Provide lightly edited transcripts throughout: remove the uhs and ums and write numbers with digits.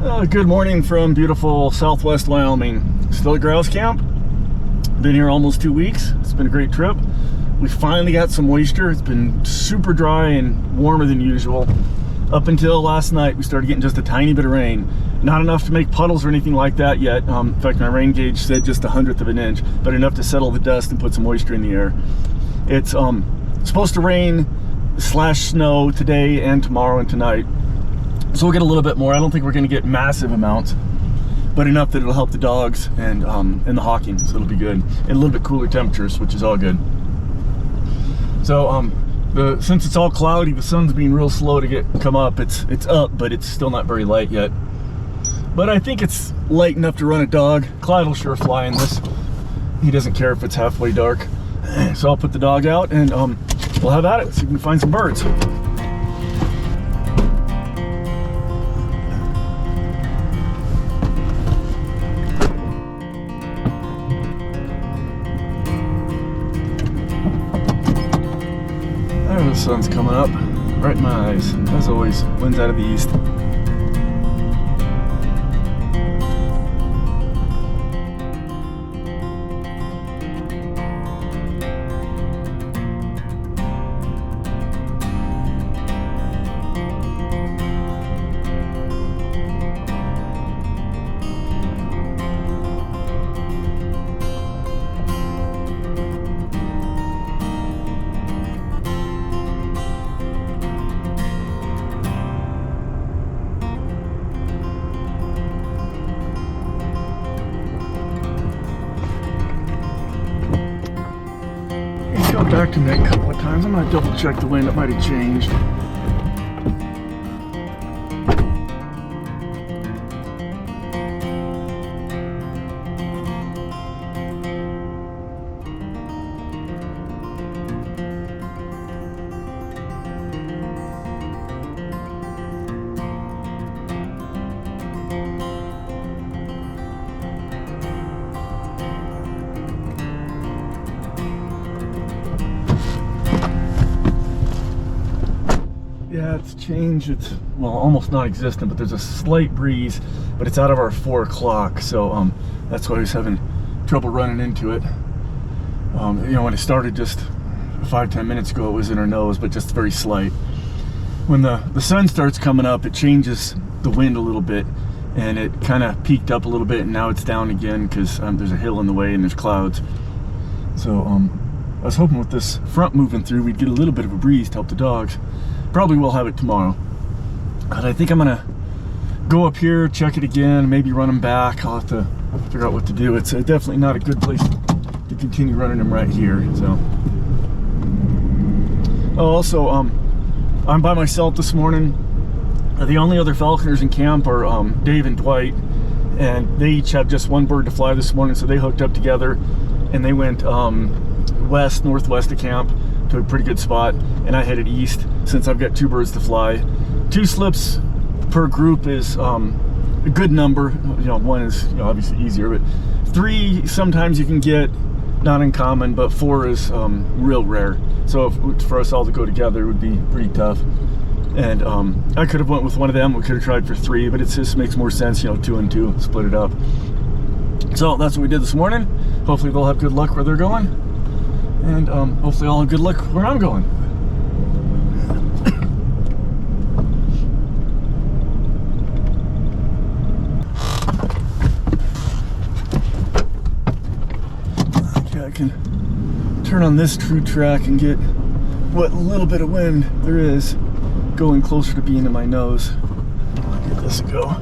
Good morning from beautiful southwest Wyoming. Still at Grouse Camp. Been here almost 2 weeks. It's been a great trip. We finally got some moisture. It's been super dry and warmer than usual. Up until last night, we started getting just a tiny bit of rain. Not enough to make puddles or anything like that yet. In fact, my rain gauge said just 1/100 of an inch, but enough to settle the dust and put some moisture in the air. It's supposed to rain / snow today and tomorrow and tonight. So we'll get a little bit more. I don't think we're going to get massive amounts, but enough that it'll help the dogs and the hawking, so it'll be good. And a little bit cooler temperatures, which is all good. So since it's all cloudy, the sun's being real slow to come up. It's up, but it's still not very light yet. But I think it's light enough to run a dog. Clyde will sure fly in this. He doesn't care if it's halfway dark. So I'll put the dog out and we'll have at it. See if we can find some birds. The sun's coming up right in my eyes. As always, wind's out of the east. Back to me a couple of times. I'm gonna double check the wind. It might have changed. Yeah, it's changed. It's, well, almost non-existent, but there's a slight breeze, but it's out of our 4 o'clock, so that's why I was having trouble running into it. You know, when it started just 5-10 minutes ago, it was in our nose, but just very slight. When the sun starts coming up, it changes the wind a little bit, and it kind of peaked up a little bit, and now it's down again because there's a hill in the way and there's clouds. So I was hoping with this front moving through, we'd get a little bit of a breeze to help the dogs. Probably will have it tomorrow, but I think I'm gonna go up here, check it again, maybe run them back. I'll have to figure out what to do. It's definitely not a good place to continue running them right here. So, also, I'm by myself this morning. The only other falconers in camp are Dave and Dwight, and they each have just one bird to fly this morning, so they hooked up together and they went northwest of camp to a pretty good spot, and I headed east since I've got 2 birds to fly. 2 slips per group is a good number. You know, 1 is obviously easier, but 3 sometimes you can get, not uncommon, but 4 is real rare. So for us all to go together, it would be pretty tough. And I could have went with one of them. We could have tried for 3, but it just makes more sense, 2 and 2, split it up. So that's what we did this morning. Hopefully they'll have good luck where they're going. And hopefully I'll have good luck where I'm going. Okay, I can turn on this true track and get what little bit of wind there is going closer to being in my nose. I'll get this a go.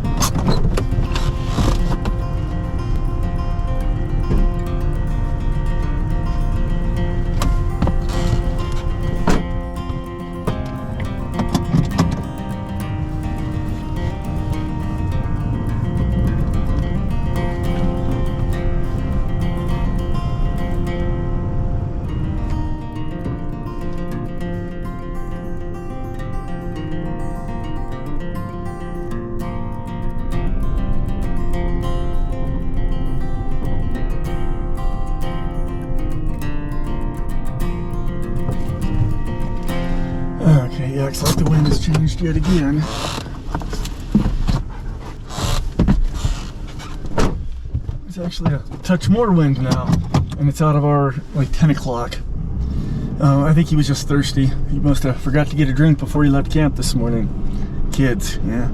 Yeah, looks like the wind has changed yet again. There's actually a touch more wind now, and it's out of our like 10 o'clock. I think he was just thirsty. He must have forgot to get a drink before he left camp this morning. Kids, yeah.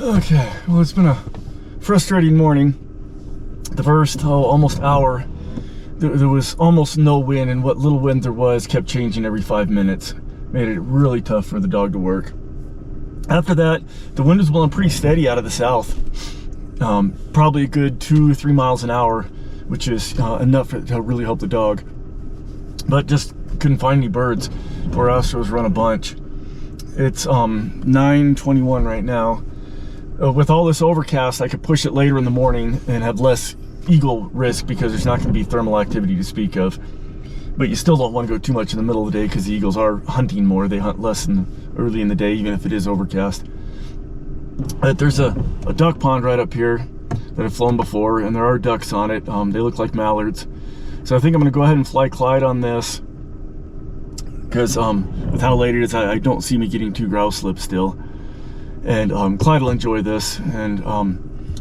Okay, well, it's been a frustrating morning. The first almost hour, there was almost no wind, and what little wind there was kept changing every 5 minutes. Made it really tough for the dog to work. After that, the wind was blowing pretty steady out of the south. Probably a good 2 or 3 miles an hour, which is enough to really help the dog. But just couldn't find any birds. Poor Astro's run a bunch. It's 9:21 right now. With all this overcast, I could push it later in the morning and have less eagle risk because there's not going to be thermal activity to speak of. But you still don't want to go too much in the middle of the day because the eagles are hunting more. They hunt less early in the day, even if it is overcast. But there's a duck pond right up here that I've flown before, and there are ducks on it. They look like mallards. So I think I'm going to go ahead and fly Clyde on this because with how late it is, I don't see me getting 2 grouse slips still. And Clyde will enjoy this, and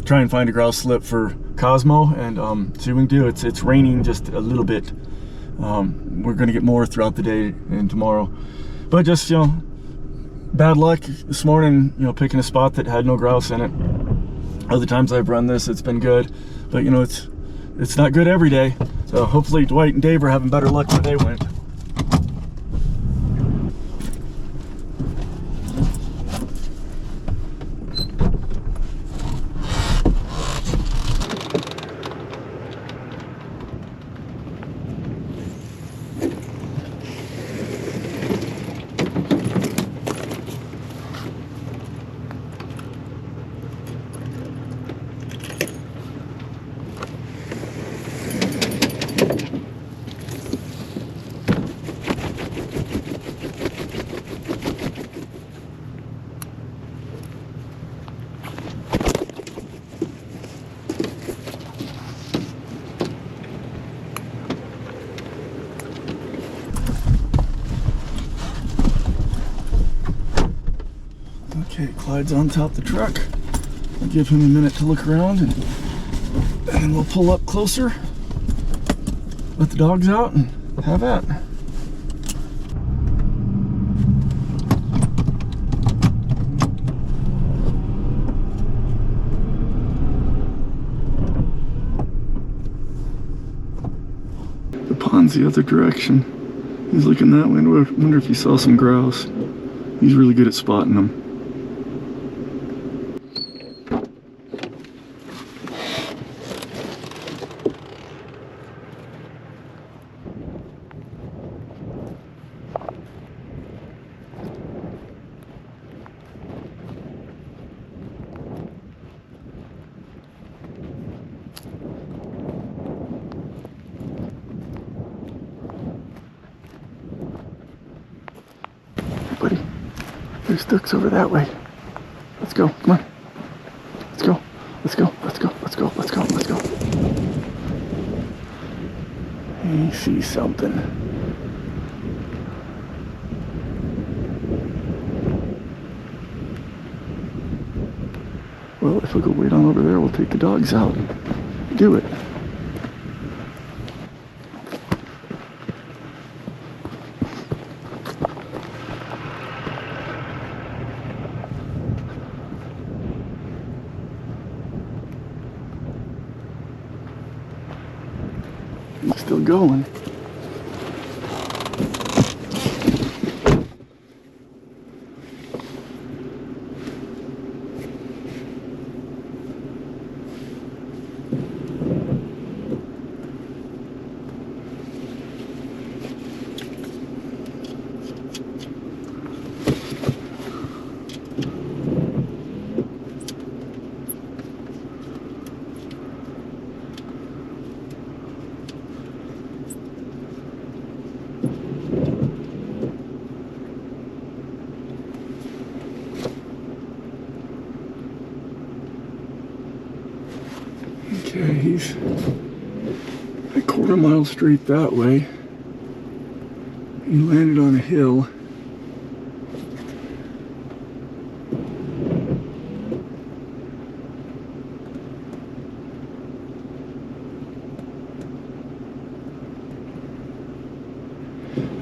try and find a grouse slip for Cosmo, and see what we can do. It's raining just a little bit. We're going to get more throughout the day and tomorrow. But just, you know, bad luck this morning, you know, picking a spot that had no grouse in it. Other times I've run this, it's been good. But, you know, it's not good every day. So hopefully Dwight and Dave are having better luck where they went. Okay, Clyde's on top of the truck. I'll give him a minute to look around, and then we'll pull up closer, let the dogs out, and have at. The pond's the other direction. He's looking that way. I wonder if he saw some grouse. He's really good at spotting them. Buddy, there's ducks over that way. Let's go, come on. Let's go, let's go, let's go, let's go, let's go, let's go. He sees something. Well, if we go wait on over there, we'll take the dogs out and do it. He's still going. Okay, he's a quarter mile straight that way. He landed on a hill.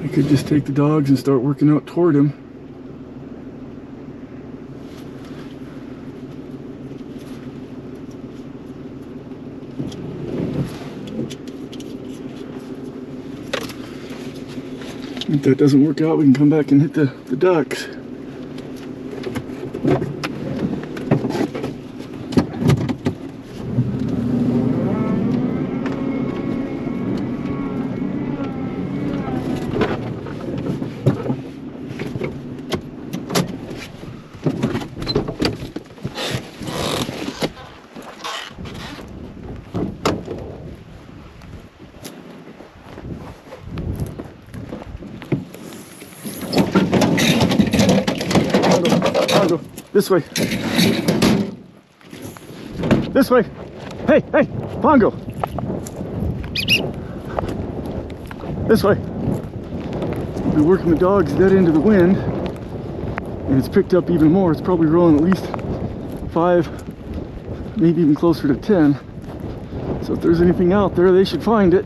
I could just take the dogs and start working out toward him. If that doesn't work out, we can come back and hit the ducks. This way. This way. Hey, hey, Pongo. This way. We'll be working the dogs dead into the wind, and it's picked up even more. It's probably rolling at least 5, maybe even closer to 10. So if there's anything out there, they should find it.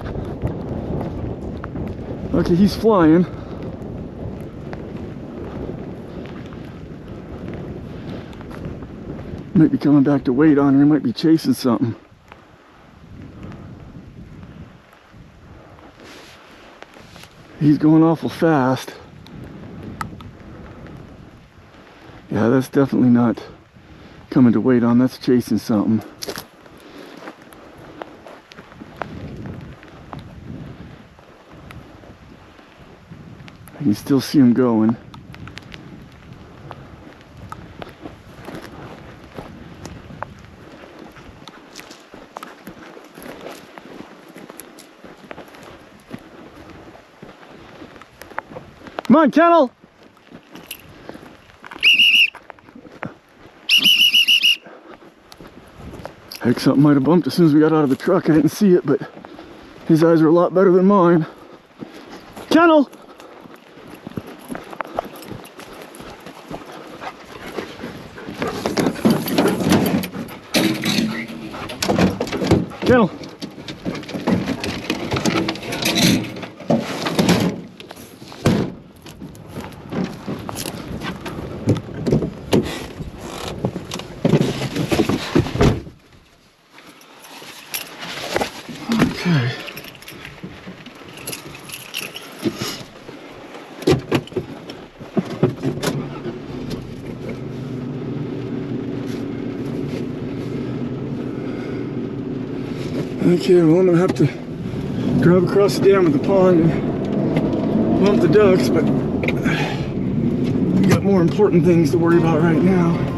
Okay, he's flying. Might be coming back to wait on her. He might be chasing something. He's going awful fast. Yeah, that's definitely not coming to wait on. That's chasing something. I can still see him going. Come on, Kennel! Heck, something might have bumped as soon as we got out of the truck. I didn't see it, but his eyes are a lot better than mine. Kennel! Kennel! Okay, well, I'm gonna have to drive across the dam of the pond and bump the ducks, but we got more important things to worry about right now.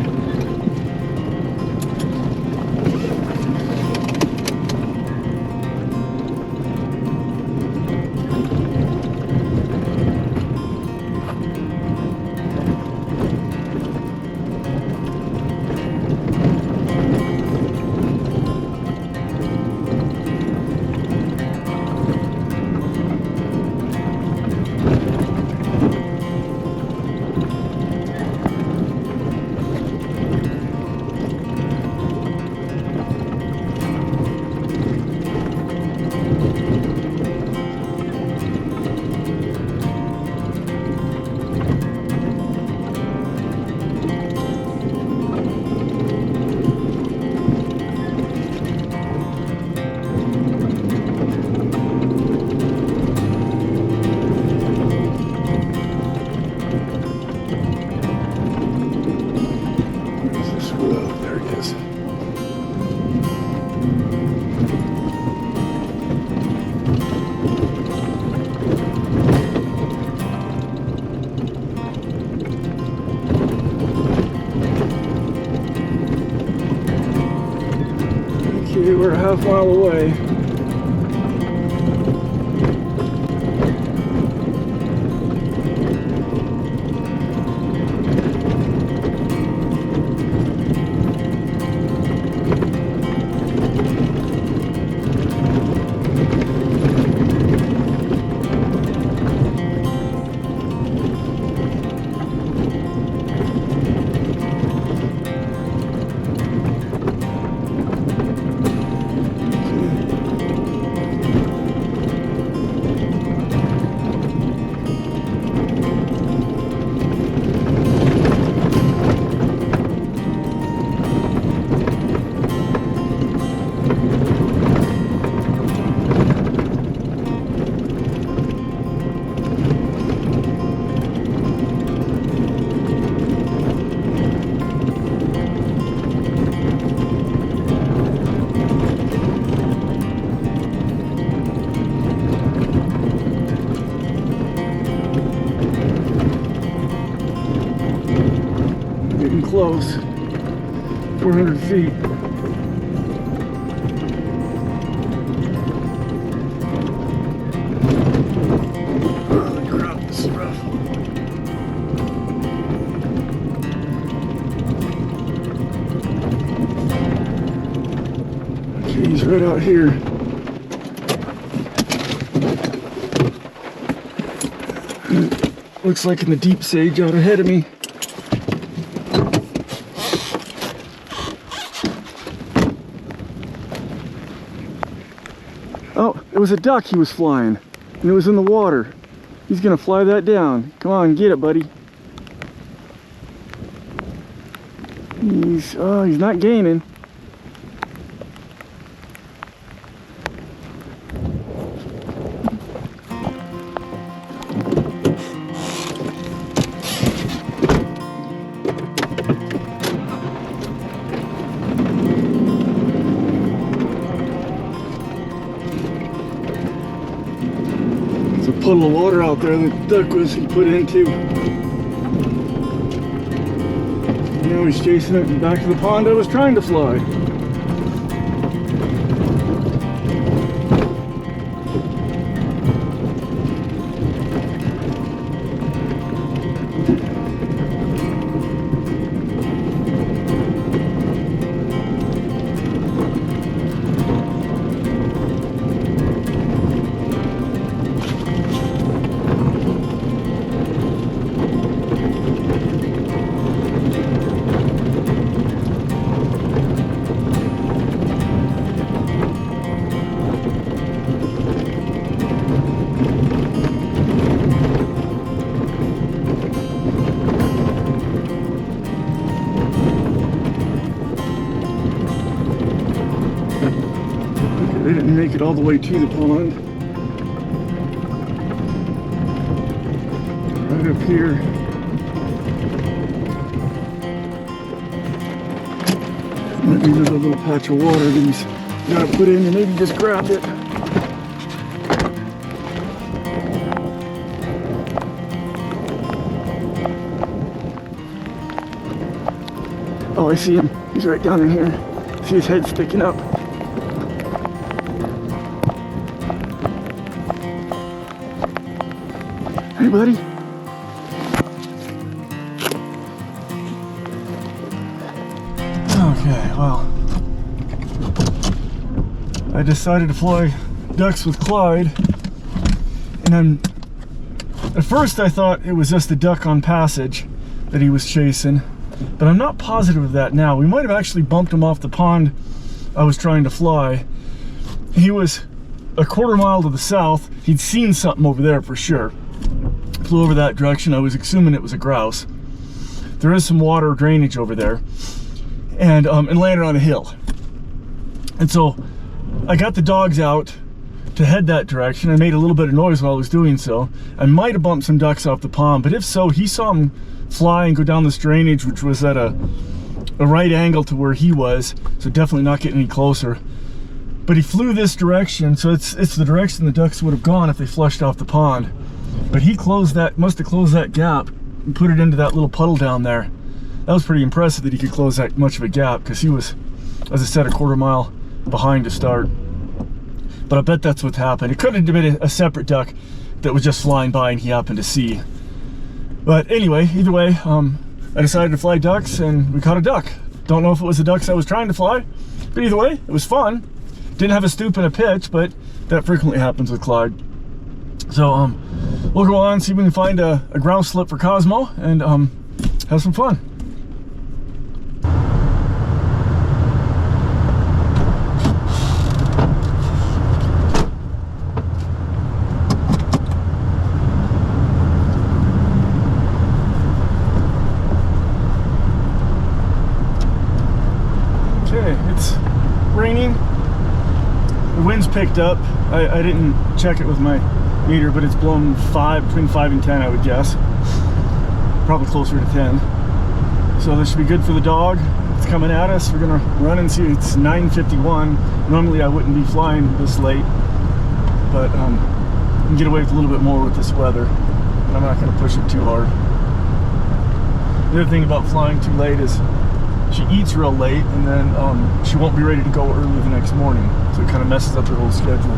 We're a half mile away. close. 400 feet. Oh, crap, this is rough. Okay, he's right out here. Looks like in the deep sage out ahead of me. Oh, it was a duck he was flying, and it was in the water. He's gonna fly that down. Come on, get it, buddy. He's not gaining. Puddle of water out there that the duck he put into. Now he's chasing it back to the pond I was trying to fly. They didn't make it all the way to the pond. Right up here. Might be another little patch of water that he's got to put in, and maybe just grabbed it. Oh, I see him. He's right down in here. See his head sticking up. Hey, buddy. Okay, well, I decided to fly ducks with Clyde, and at first I thought it was just a duck on passage that he was chasing, but I'm not positive of that now. We might have actually bumped him off the pond I was trying to fly. He was a quarter mile to the south. He'd seen something over there for sure. Flew over that direction. I was assuming it was a grouse. There is some water drainage over there, and landed on a hill. And so I got the dogs out to head that direction. I made a little bit of noise while I was doing so. I might have bumped some ducks off the pond, but if so, he saw them fly and go down this drainage, which was at a right angle to where he was, so definitely not getting any closer. But he flew this direction, so it's the direction the ducks would have gone if they flushed off the pond. But he must have closed that gap and put it into that little puddle down there. That was pretty impressive that he could close that much of a gap, because he was, as I said, a quarter mile behind to start. But I bet that's what happened. It could have been a separate duck that was just flying by and he happened to see. But anyway, either way, I decided to fly ducks and we caught a duck. Don't know if it was the ducks I was trying to fly, but either way, it was fun. Didn't have a stoop and a pitch, but that frequently happens with Clyde. So we'll go on, see if we can find a grouse slip for Cosmo, and have some fun. Okay, it's raining. The wind's picked up. I didn't check it with my meter, but it's blown between 5 and 10, I would guess. Probably closer to 10. So this should be good for the dog. It's coming at us. We're gonna run and see. It's 9:51. Normally I wouldn't be flying this late, but I can get away with a little bit more with this weather, but I'm not gonna push it too hard. The other thing about flying too late is she eats real late, and then she won't be ready to go early the next morning, so it kind of messes up her whole schedule.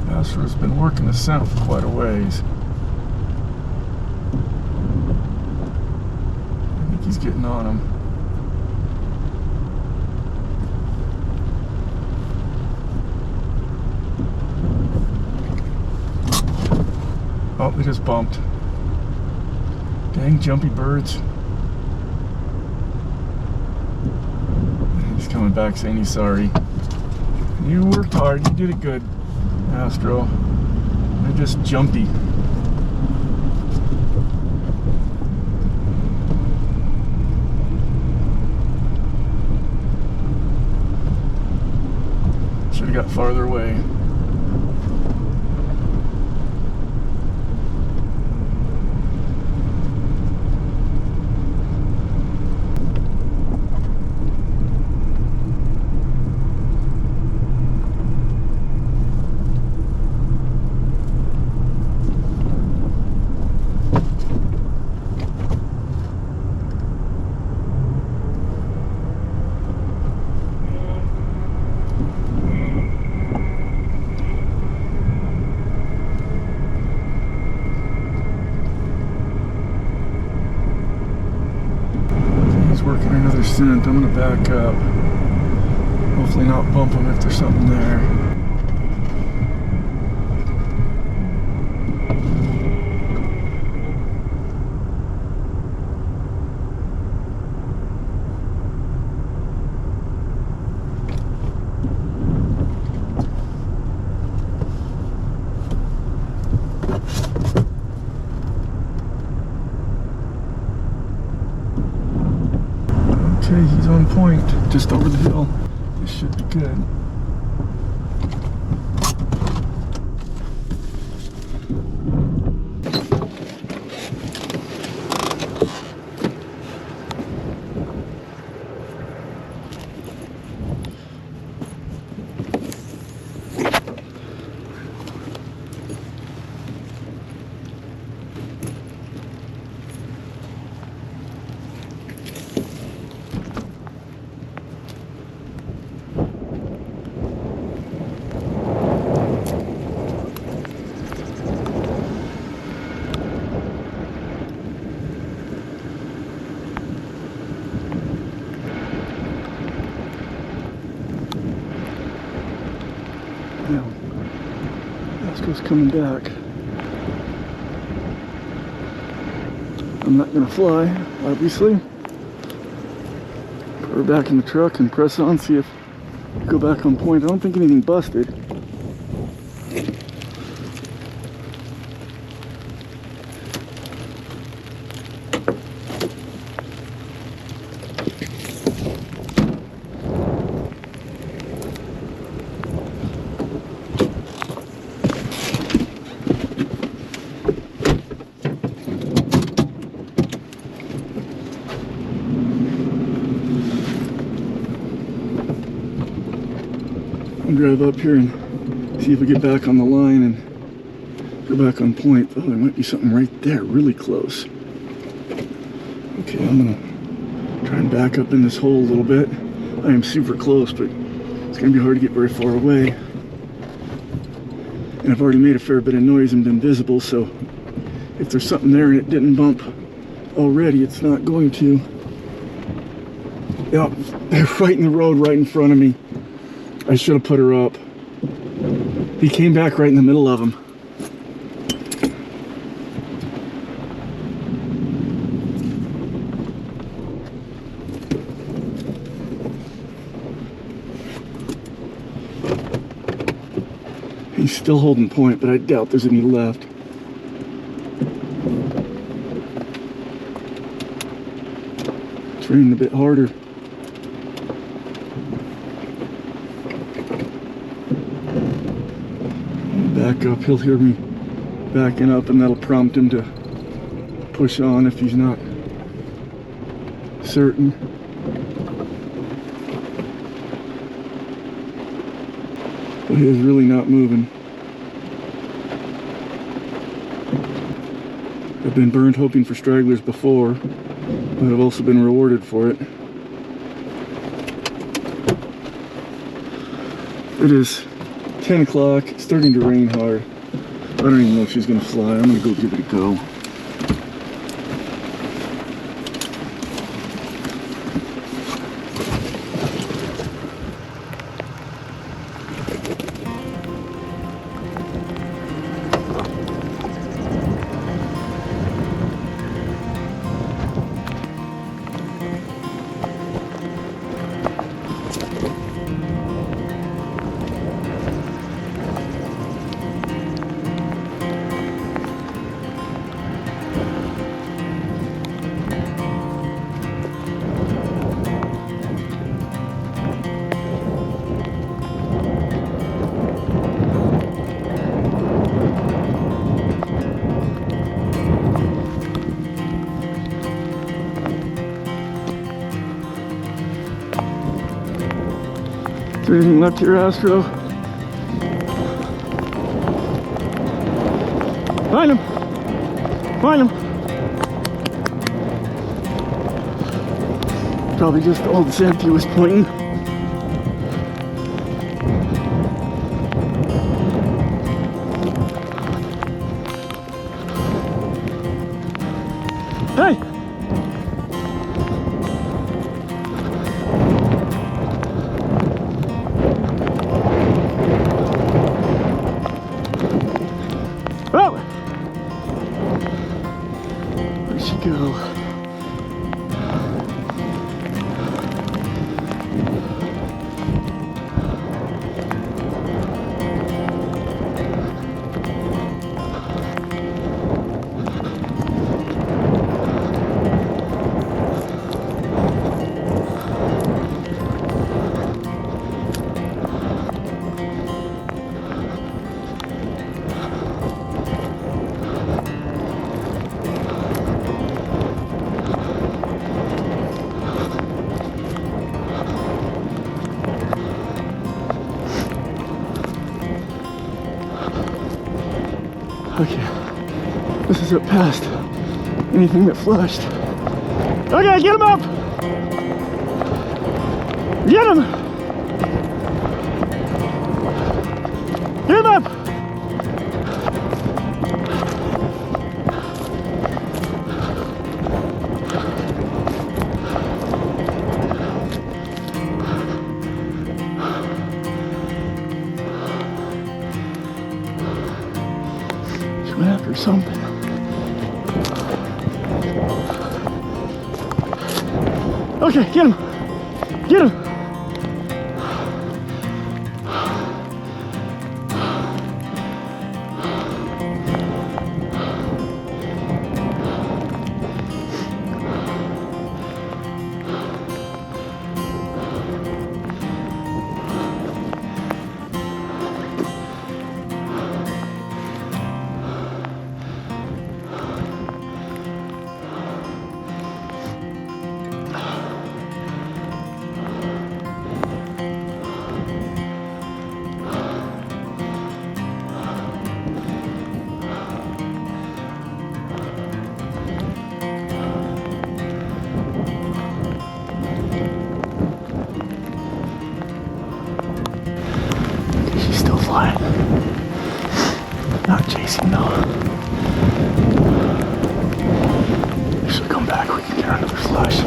Astro's been working the scent for quite a ways. I think he's getting on him. Oh, they just bumped. Dang jumpy birds. He's coming back saying he's sorry. You worked hard, you did it good, Astro. They're just jumpy. Should have got farther away. Working another scent. I'm gonna back up. Hopefully not bump them if there's something there. Okay, he's on point, just over the hill. This should be good. Now, Astro's coming back. I'm not gonna fly, obviously. Put her back in the truck and press on, see if we go back on point. I don't think anything busted. I'll drive up here and see if we get back on the line and go back on point. Oh, there might be something right there, really close. Okay, I'm gonna try and back up in this hole a little bit. I am super close, but it's gonna be hard to get very far away. And I've already made a fair bit of noise and been visible, so if there's something there and it didn't bump already, it's not going to. Yep, they're right in the road, right in front of me. I should have put her up. He came back right in the middle of them. He's still holding point, but I doubt there's any left. It's raining a bit harder. Back up, he'll hear me backing up, and that'll prompt him to push on if he's not certain. But he is really not moving. I've been burned hoping for stragglers before, but I've also been rewarded for it. It is 10 o'clock, it's starting to rain hard. I don't even know if she's gonna fly. I'm gonna go give it a go. Is there anything left here, Astro? Find him! Find him! Probably just the old scent he was pointing. Hey! Where'd she go? Okay, this is up past anything that flushed. Okay, get him up! Get him! Get him up! After something. Okay, get him! Get him! Not chasing though. If she'll come back, we can get her another flush.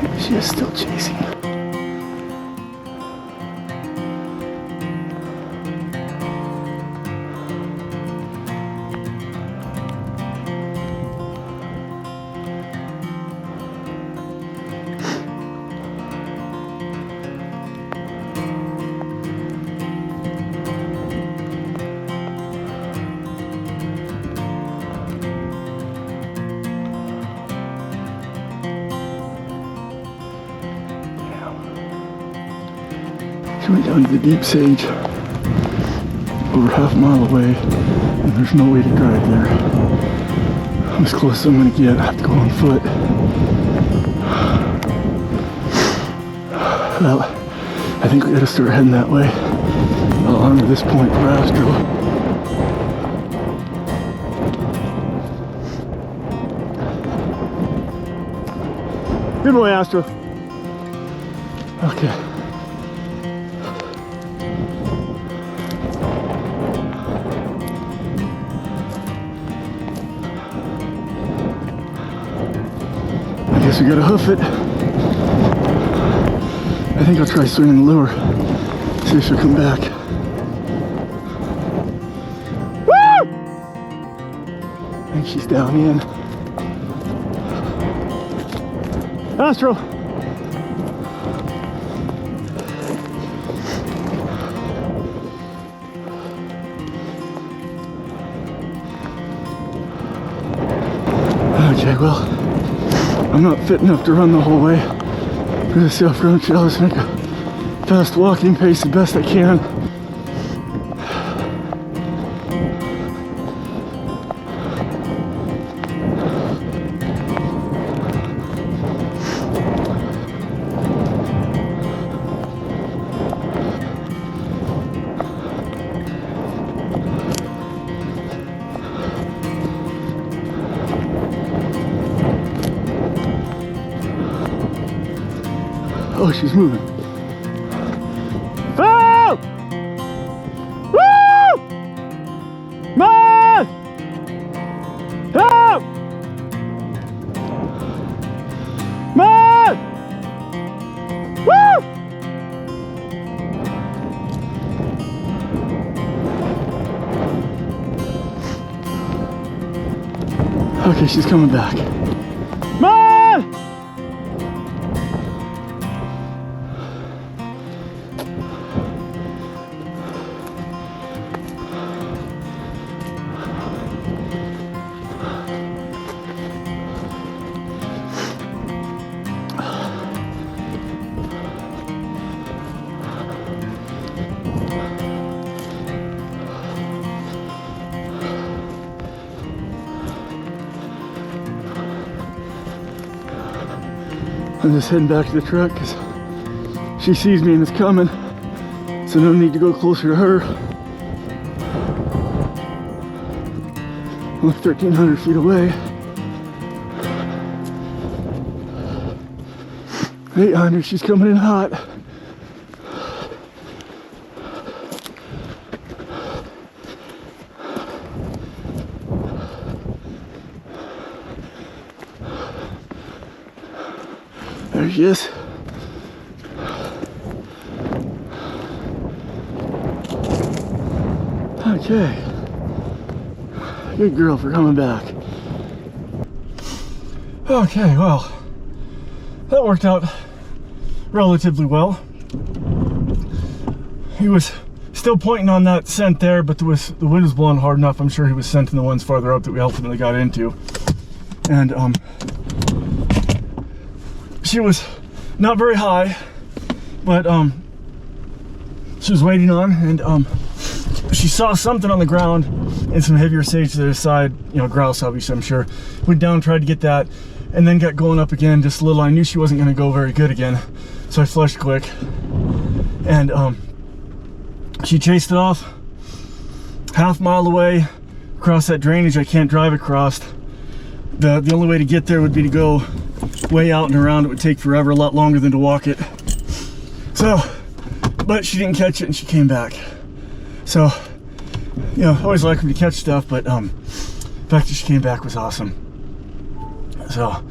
Maybe she is still chasing. Way down to the deep sage, over half a mile away, and there's no way to drive there. I'm as close as I'm gonna get. I have to go on foot. Well, I think we gotta start heading that way. I'll honor this point for Astro. Good boy, Astro. Okay. I guess we gotta hoof it. I think I'll try swinging the lure. See if she'll come back. Woo! I think she's down in. Astro! Okay, well, I'm not fit enough to run the whole way. For the self-grown trail, I'll just make a fast walking pace the best I can. Oh, she's moving. Oh! Woo! Man! Help! Man! Woo! Okay, she's coming back. Man! I'm just heading back to the truck because she sees me and is coming, so no need to go closer to her. Only 1,300 feet away. 800, she's coming in hot. There she is. Okay. Good girl for coming back. Okay, well, that worked out relatively well. He was still pointing on that scent there, but the wind was blowing hard enough. I'm sure he was scenting the ones farther up that we ultimately got into. And she was not very high, but she was waiting on, and she saw something on the ground and some heavier sage to the other side, you know, grouse obviously, I'm sure. Went down, tried to get that, and then got going up again just a little. I knew she wasn't going to go very good again, so I flushed quick, and she chased it off half mile away across that drainage I can't drive across. The only way to get there would be to go way out and around. It would take forever, a lot longer than to walk it. So, but she didn't catch it and she came back. So, you know, I always like them to catch stuff, but the fact that she came back was awesome. So,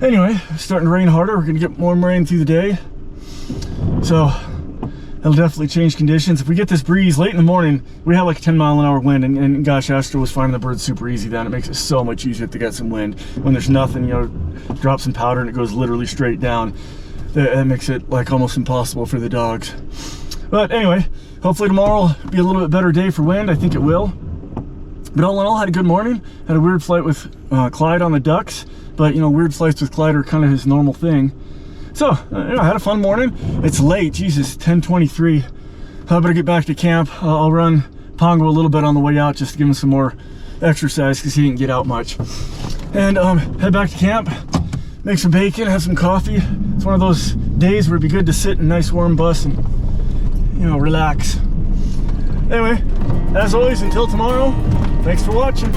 anyway, it's starting to rain harder. We're gonna get more rain through the day. So, that'll definitely change conditions. If we get this breeze late in the morning, we have like a 10-mile-an-hour wind, and gosh, Astro was finding the birds super easy then. It makes it so much easier to get some wind. When there's nothing, you know, drop some powder and it goes literally straight down. That makes it like almost impossible for the dogs. But anyway, hopefully tomorrow will be a little bit better day for wind. I think it will. But all in all, had a good morning. Had a weird flight with Clyde on the ducks. But, you know, weird flights with Clyde are kind of his normal thing. So, you know, I had a fun morning. It's late, Jesus, 10:23. I better get back to camp. I'll run Pongo a little bit on the way out just to give him some more exercise because he didn't get out much. And head back to camp, make some bacon, have some coffee. It's one of those days where it'd be good to sit in a nice warm bus and, you know, relax. Anyway, as always, until tomorrow, thanks for watching.